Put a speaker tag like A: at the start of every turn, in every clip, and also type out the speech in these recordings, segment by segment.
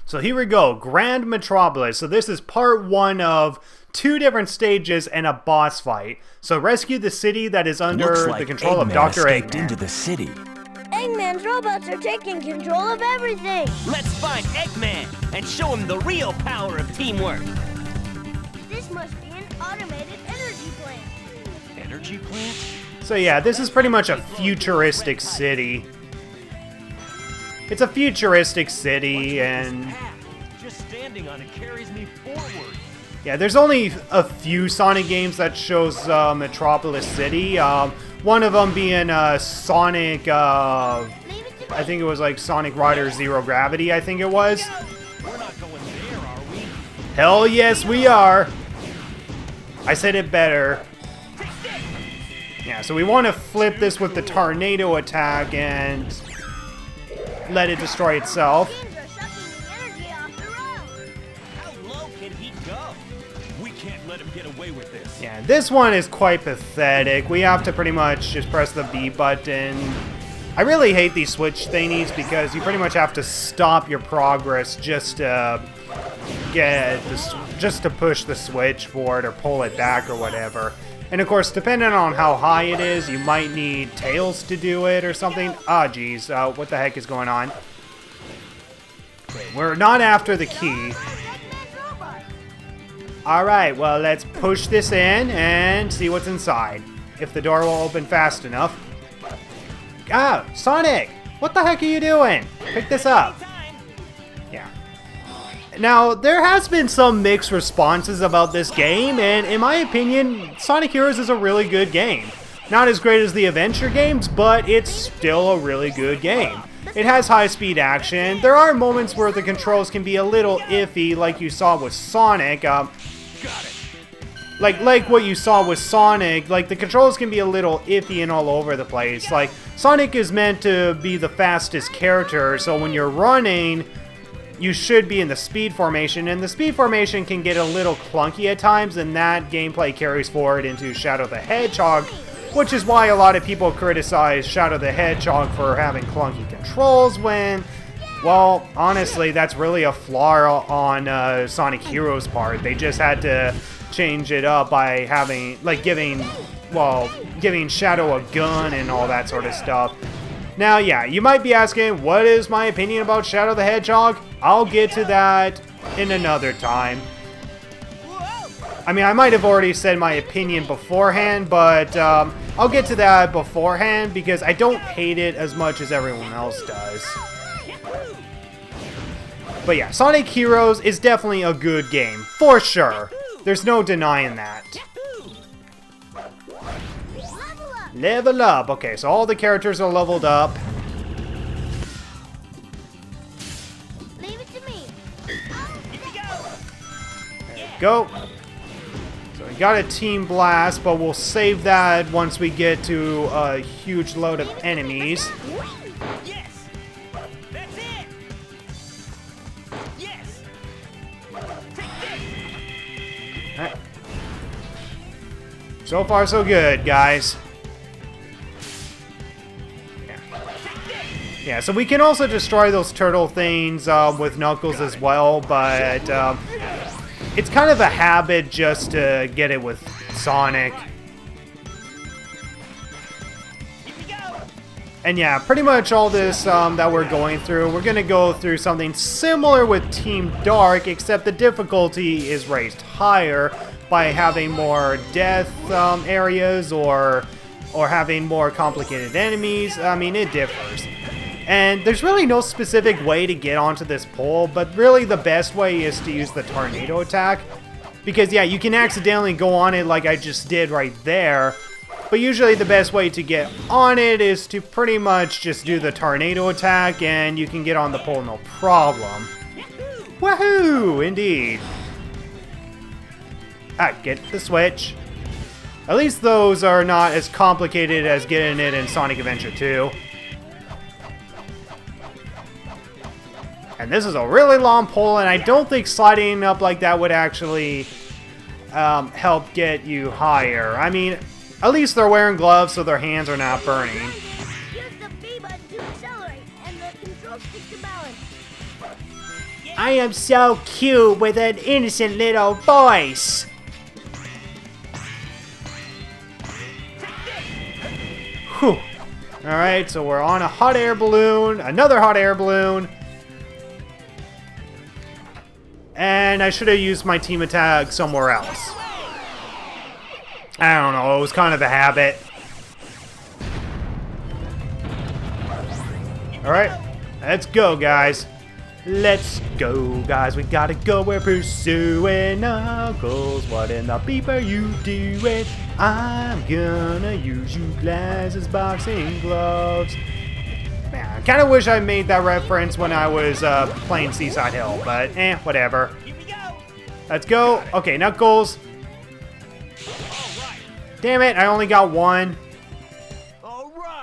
A: So here we go, Grand Metropolis. So this is part 1 of 2 different stages and a boss fight. So rescue the city that is under the control of Dr. Eggman.
B: Into the city.
C: Eggman's robots are taking control of everything.
D: Let's find Eggman and show him the real power of teamwork.
C: This must be an automated energy plant.
B: Energy plant?
A: So yeah, this is pretty much a futuristic city. It's a futuristic city, and
B: just standing on it carries me forward.
A: yeah, there's only a few Sonic games that shows Metropolis City. One of them being Sonic, I think it was like Sonic Rider Zero Gravity, I think it was.
B: We're not going there, are we?
A: Hell yes, we are. I said it better. Yeah, so we want to flip this with the tornado attack and let it destroy itself.
D: How low can he go?
B: We can't let him get away with this.
A: Yeah, this one is quite pathetic. We have to pretty much just press the B button. I really hate these switch thingies because you pretty much have to stop your progress just to push the switch for it or pull it back or whatever. And of course, depending on how high it is, you might need tails to do it or something. Ah, geez, what the heck is going on? Okay, we're not after the key. Alright, well, let's push this in and see what's inside. If the door will open fast enough. Ah, Sonic! What the heck are you doing? Pick this up. Yeah. Now, there has been some mixed responses about this game, and in my opinion, Sonic Heroes is a really good game. Not as great as the adventure games, but it's still a really good game. It has high-speed action. There are moments where the controls can be a little iffy, like you saw with Sonic. Like what you saw with Sonic, like the controls can be a little iffy and all over the place. Like, Sonic is meant to be the fastest character, so when you're running, you should be in the speed formation, and the speed formation can get a little clunky at times, and that gameplay carries forward into Shadow the Hedgehog, which is why a lot of people criticize Shadow the Hedgehog for having clunky controls when, well, honestly, that's really a flaw on Sonic Heroes' part. They just had to change it up by having, like, giving Shadow a gun and all that sort of stuff. Now, yeah, you might be asking, what is my opinion about Shadow the Hedgehog? I'll get to that in another time. I mean, I might have already said my opinion beforehand, but I'll get to that beforehand because I don't hate it as much as everyone else does. But yeah, Sonic Heroes is definitely a good game, for sure. There's no denying that. Level up. Okay, so all the characters are leveled up.
C: Leave it to me.
A: There we go. So we got a Team Blast, but we'll save that once we get to a huge load of enemies.
D: Yes! That's it! Yes! Take this!
A: Alright. So far, so good, guys. Yeah, so we can also destroy those turtle things with Knuckles as well, but it's kind of a habit just to get it with Sonic. And yeah, pretty much all this that we're going through, we're going to go through something similar with Team Dark, except the difficulty is raised higher by having more death areas or having more complicated enemies. I mean, it differs. And there's really no specific way to get onto this pole, but really the best way is to use the tornado attack. Because yeah, you can accidentally go on it like I just did right there, but usually the best way to get on it is to pretty much just do the tornado attack and you can get on the pole no problem. Woohoo! Indeed. Alright, get the switch. At least those are not as complicated as getting it in Sonic Adventure 2. And this is a really long pole, and I don't think sliding up like that would actually help get you higher. I mean, at least they're wearing gloves so their hands are not burning.
C: Use the B button to accelerate and the control stick to balance.
A: I am so cute with an innocent little voice. Whew. Alright, so we're on a hot air balloon, another hot air balloon. And I should have used my team attack somewhere else. I don't know, it was kind of a habit. Alright, let's go, guys. Let's go, guys. We gotta go. We're pursuing Knuckles. What in the beep are you doing? I'm gonna use you glasses, boxing gloves. Man, I kind of wish I made that reference when I was playing Seaside Hill, but whatever. Let's go. Okay, Knuckles. Damn it, I only got one.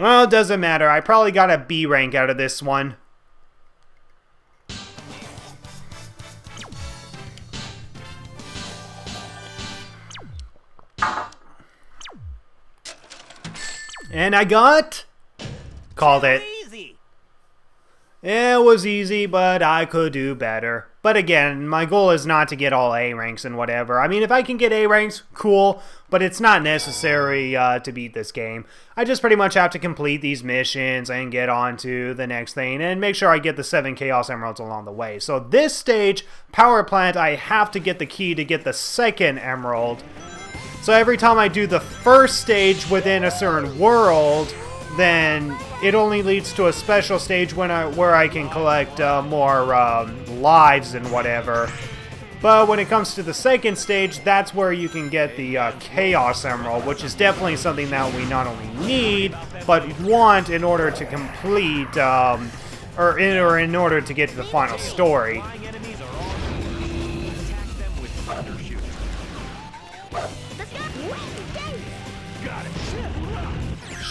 A: Well, it doesn't matter. I probably got a B rank out of this one. And I got... Called it.
D: Easy.
A: It was easy, but I could do better. But again, my goal is not to get all A ranks and whatever. I mean, if I can get A ranks, cool. But it's not necessary to beat this game. I just pretty much have to complete these missions and get on to the next thing. And make sure I get the 7 Chaos Emeralds along the way. So this stage, Power Plant, I have to get the key to get the 2nd Emerald. So every time I do the first stage within a certain world, then it only leads to a special stage where I can collect more lives and whatever. But when it comes to the 2nd stage, that's where you can get the Chaos Emerald, which is definitely something that we not only need, but want in order to complete, or in order to get to the final story.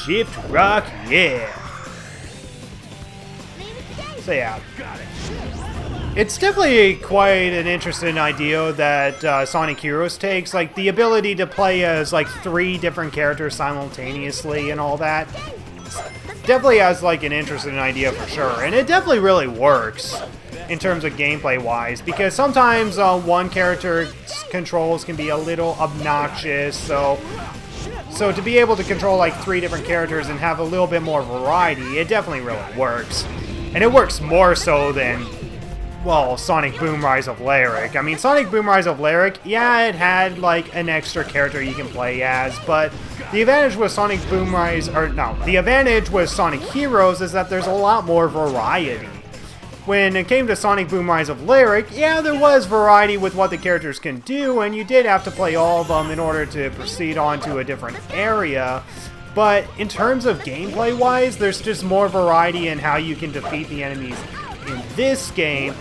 A: Shift rock, yeah. So yeah, it's definitely quite an interesting idea that Sonic Heroes takes, like the ability to play as like 3 different characters simultaneously and all that. Definitely has like an interesting idea for sure, and it definitely really works in terms of gameplay wise, because sometimes one character's controls can be a little obnoxious, so to be able to control like 3 different characters and have a little bit more variety, it definitely really works. And it works more so than, well, Sonic Boom Rise of Lyric. I mean, Sonic Boom Rise of Lyric, yeah, it had like an extra character you can play as, but the advantage with Sonic Boom Rise, or no, the advantage with Sonic Heroes is that there's a lot more variety. When it came to Sonic Boom Rise of Lyric, yeah, there was variety with what the characters can do, and you did have to play all of them in order to proceed on to a different area. But in terms of gameplay-wise, there's just more variety in how you can defeat the enemies in this game,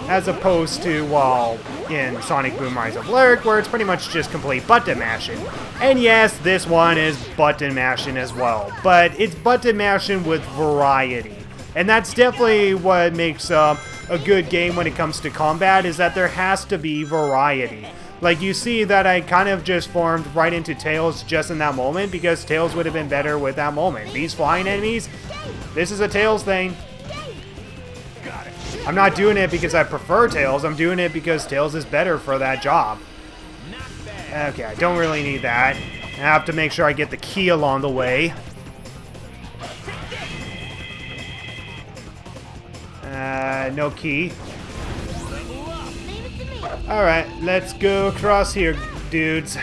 A: as opposed to, well, in Sonic Boom Rise of Lyric, where it's pretty much just complete button mashing. And yes, this one is button mashing as well, but it's button mashing with variety. And that's definitely what makes a good game when it comes to combat, is that there has to be variety. Like, you see that I kind of just formed right into Tails just in that moment, because Tails would have been better with that moment. These flying enemies, this is a Tails thing. I'm not doing it because I prefer Tails, I'm doing it because Tails is better for that job. Okay, I don't really need that. I have to make sure I get the key along the way. No key. Alright, let's go across here, dudes.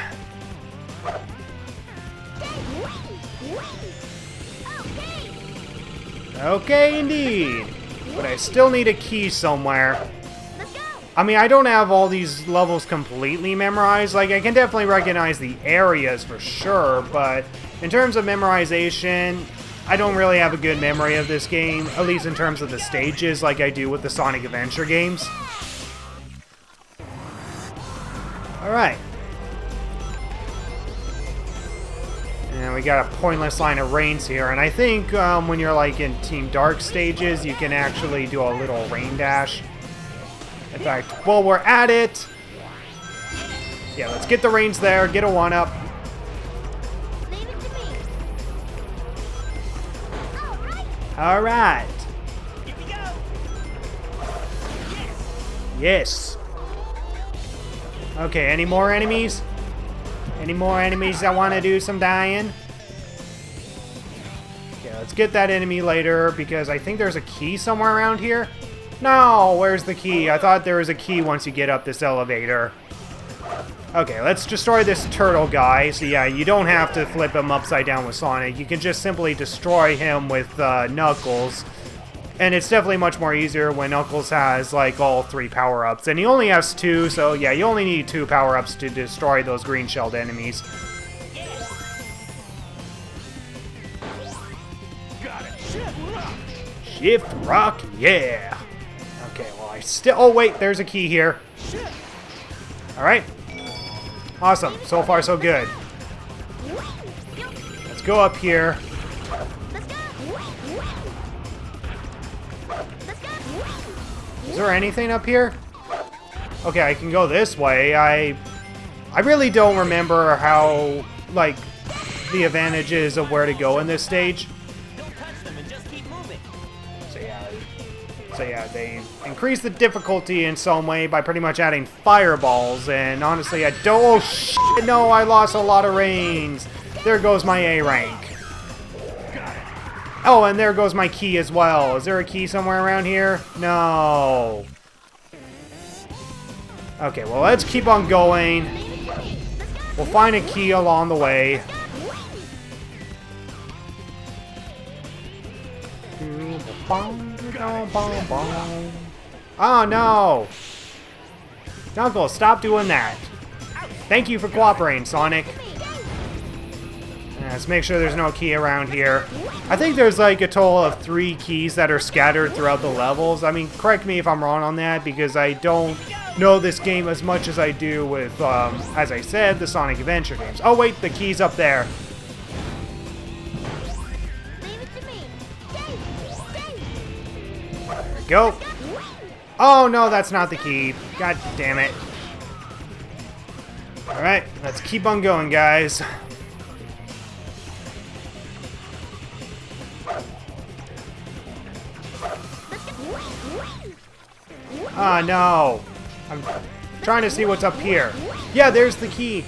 A: Okay, indeed. But I still need a key somewhere. I mean, I don't have all these levels completely memorized. Like, I can definitely recognize the areas for sure, but in terms of memorization, I don't really have a good memory of this game, at least in terms of the stages like I do with the Sonic Adventure games. Alright. And we got a pointless line of rains here, and I think when you're like in Team Dark stages, you can actually do a little rain dash. In fact, while we're at it, yeah, let's get the rains there, get a 1-up. Alright. Yes. Okay, any more enemies? Any more enemies that want to do some dying? Okay, let's get that enemy later because I think there's a key somewhere around here. No, where's the key? I thought there was a key once you get up this elevator. Okay, let's destroy this turtle guy. So yeah, you don't have to flip him upside down with Sonic. You can just simply destroy him with Knuckles. And it's definitely much more easier when Knuckles has, like, all 3 power-ups. And he only has 2, so yeah, you only need 2 power-ups to destroy those green-shelled enemies.
B: Got it. Shift rock.
A: Shift rock, yeah! Okay, well, I still... Oh, wait, there's a key here. Alright. Awesome. So far, so good. Let's go up here. Is there anything up here? Okay, I can go this way. I really don't remember how, like, the advantages of where to go in this stage.
D: Don't touch them and just keep moving.
A: So yeah, they increase the difficulty in some way by pretty much adding fireballs, and honestly, I don't... Oh, shit, no, I lost a lot of reigns. There goes my A rank. Oh, and there goes my key as well. Is there a key somewhere around here? No. Okay, well, let's keep on going. We'll find a key along the way. Oh, no. Knuckles, stop doing that. Thank you for cooperating, Sonic. Let's make sure there's no key around here. I think there's like a total of 3 keys that are scattered throughout the levels. I mean, correct me if I'm wrong on that, because I don't know this game as much as I do with, as I said, the Sonic Adventure games. Oh wait, the key's up there. There we go. Oh no, that's not the key. God damn it. Alright, let's keep on going, guys. Ah, no. I'm trying to see what's up here. Yeah, there's the key.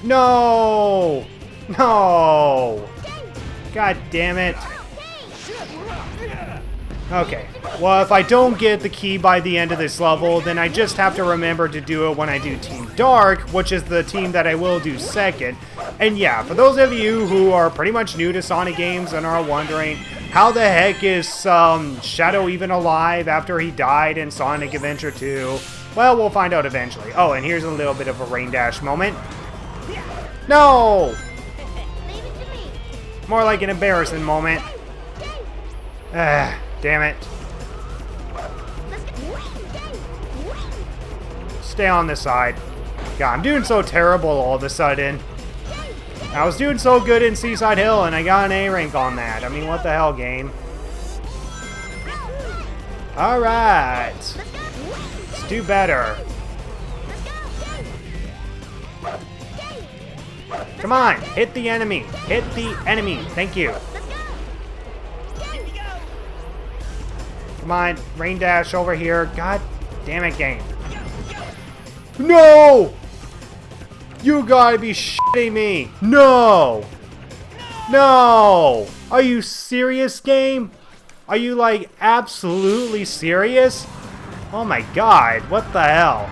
A: No! No! God damn it. Okay. Well, if I don't get the key by the end of this level, then I just have to remember to do it when I do Team Dark, which is the team that I will do second. And yeah, for those of you who are pretty much new to Sonic games and are wondering, how the heck is Shadow even alive after he died in Sonic Adventure 2? Well, we'll find out eventually. Oh, and here's a little bit of a rain dash moment. No! More like an embarrassing moment. Damn it. Stay on this side. God, I'm doing so terrible all of a sudden. I was doing so good in Seaside Hill, and I got an A rank on that. I mean, what the hell, game? Alright. Let's do better. Come on, hit the enemy. Hit the enemy. Thank you. Come on, rain dash over here. God damn it, game. No! You gotta be shitting me. No! No! Are you serious, game? Are you, like, absolutely serious? Oh my god, what the hell?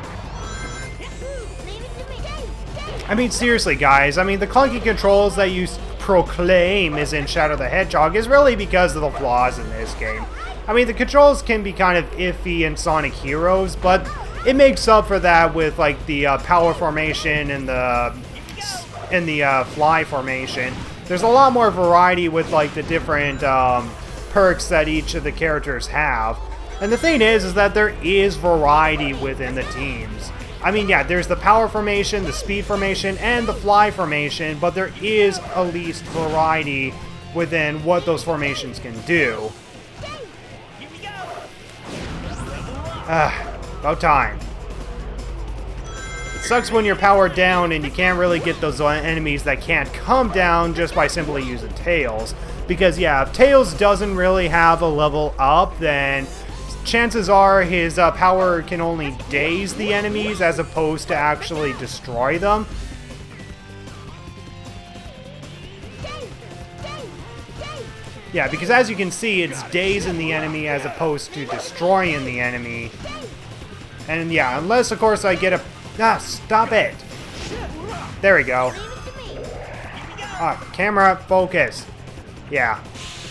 A: I mean, seriously, guys. I mean, the clunky controls that you proclaim is in Shadow the Hedgehog is really because of the flaws in this game. I mean, the controls can be kind of iffy in Sonic Heroes, but it makes up for that with, like, the power formation and the fly formation. There's a lot more variety with, like, the different perks that each of the characters have. And the thing is that there is variety within the teams. I mean, yeah, there's the power formation, the speed formation, and the fly formation, but there is at least variety within what those formations can do. About time. It sucks when you're powered down and you can't really get those enemies that can't come down just by simply using tails. Because, yeah, if Tails doesn't really have a level up, then chances are his power can only daze the enemies as opposed to actually destroy them. Yeah, because as you can see, it's dazing the enemy as opposed to destroying the enemy. And yeah, unless, of course, I get a... Ah, stop it! There we go. Ah, camera, focus. Yeah.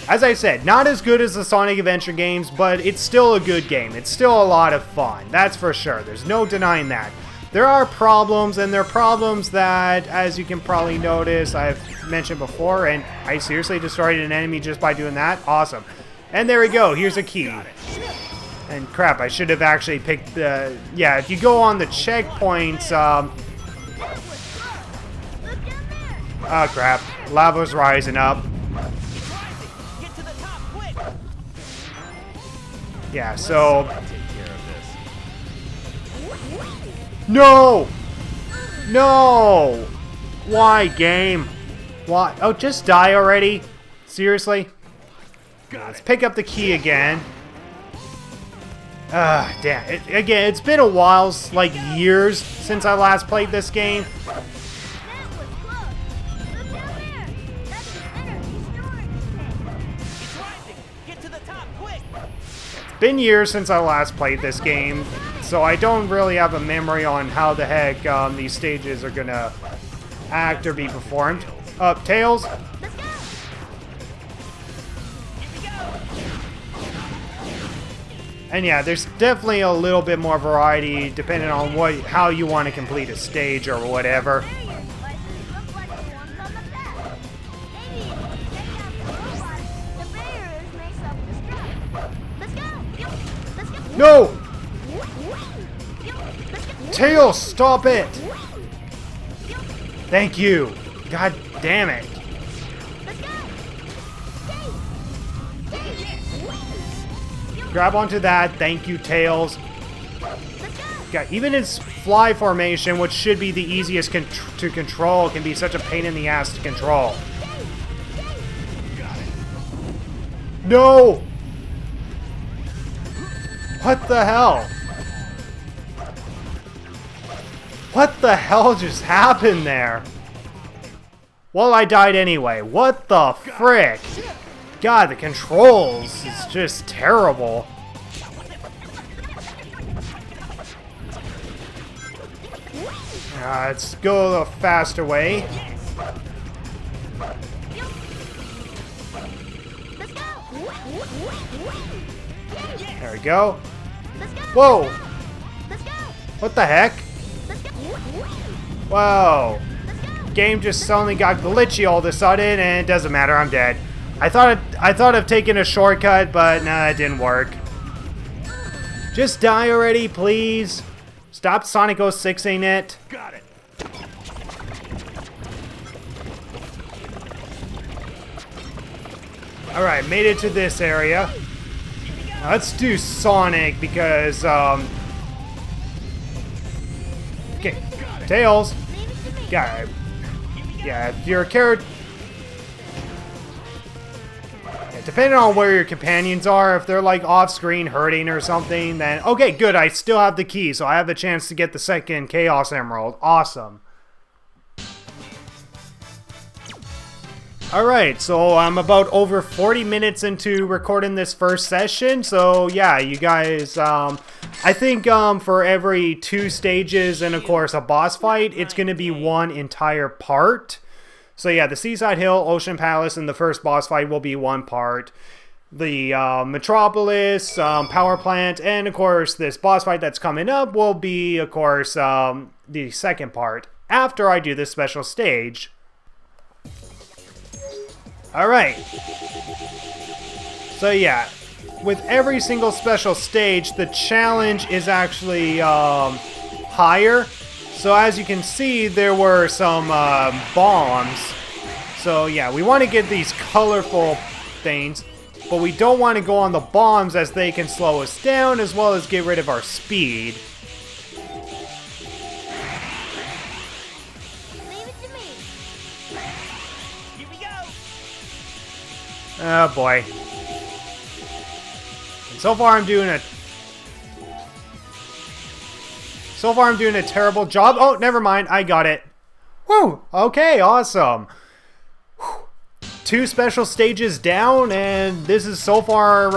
A: As I said, not as good as the Sonic Adventure games, but it's still a good game. It's still a lot of fun. That's for sure. There's no denying that. There are problems, and there are problems that, as you can probably notice, I've mentioned before, and I seriously destroyed an enemy just by doing that. Awesome. And there we go. Here's a key. And crap, I should have actually picked the... Yeah, if you go on the checkpoints... Oh, crap. Lava's rising up. Yeah, so... No! No! Why, game? Why? Oh, just die already? Seriously? Let's pick up the key again. Damn. Again, it's been a while, like years, since I last played this game. It's been years since I last played this game, so I don't really have a memory on how the heck these stages are gonna act or be performed. Tails? And yeah, there's definitely a little bit more variety depending on how you want to complete a stage or whatever. No! Tails, stop it! Thank you. God damn it. Grab onto that. Thank you, Tails. Yeah, even its fly formation, which should be the easiest to control, can be such a pain in the ass to control. No! What the hell? What the hell just happened there? Well, I died anyway. What the frick? God, the controls is just terrible. Let's go the faster way. There we go. Whoa! What the heck? Whoa! Game just suddenly got glitchy all of a sudden, and it doesn't matter. I'm dead. I thought of taking a shortcut, but nah, it didn't work. Just die already, please. Stop Sonic 06ing it.
B: Got it.
A: Alright, made it to this area. Now let's do Sonic because, okay, Tails. Yeah, if you're a character... Depending on where your companions are, if they're like off-screen hurting or something, then okay, good, I still have the key, so I have a chance to get the second Chaos Emerald. Awesome. Alright, so I'm about over 40 minutes into recording this first session, so yeah, you guys, I think for every 2 stages and of course a boss fight, it's going to be one entire part. So yeah, the Seaside Hill, Ocean Palace, and the first boss fight will be one part. The Metropolis, Power Plant, and of course this boss fight that's coming up will be, of course, the second part, after I do this special stage. Alright. So yeah, with every single special stage, the challenge is actually higher. So as you can see, there were some bombs. So yeah, we want to get these colorful things, but we don't want to go on the bombs as they can slow us down as well as get rid of our speed.
C: Leave it to me.
D: Here we go.
A: Oh boy. And so far I'm doing a terrible job. Oh, never mind. I got it. Woo! Okay, awesome. 2 special stages down, and this is so far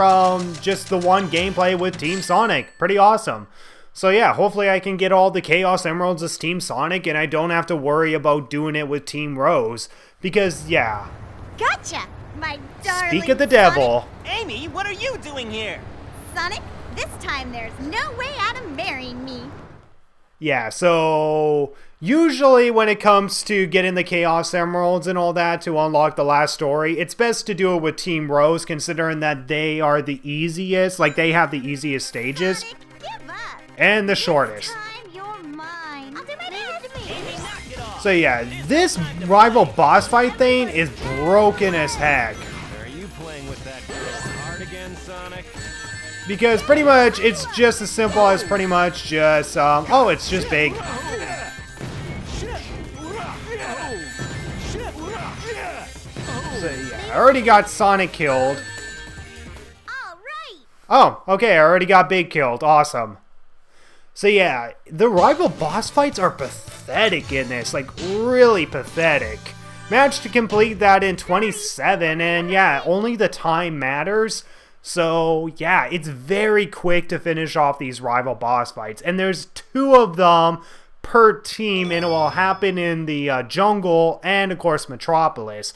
A: just the one gameplay with Team Sonic. Pretty awesome. So yeah, hopefully I can get all the Chaos Emeralds as Team Sonic, and I don't have to worry about doing it with Team Rose. Because, yeah.
C: Gotcha, my darling.
A: Speak of the devil.
D: Amy, what are you doing here?
C: Sonic, this time there's no way out of marrying me.
A: Yeah, so usually when it comes to getting the Chaos Emeralds and all that to unlock the last story, it's best to do it with Team Rose, considering that they are the easiest, like they have the easiest stages.
C: Sonic, give up.
A: And the shortest.
C: This time you're mine. I'll do my best.
D: Amy, knock it off.
A: So yeah, this rival boss fight thing is broken as heck.
B: Are you playing with that girl's heart again, Sonic?
A: Because pretty much it's just as simple as pretty much just, oh, it's just big. So yeah, I already got Sonic killed.
C: All right.
A: Oh, okay, I already got Big killed. Awesome. So yeah, the rival boss fights are pathetic in this, like really pathetic. Managed to complete that in 27, and yeah, only the time matters. So yeah, it's very quick to finish off these rival boss fights, and there's 2 of them per team, and it will happen in the jungle and of course Metropolis.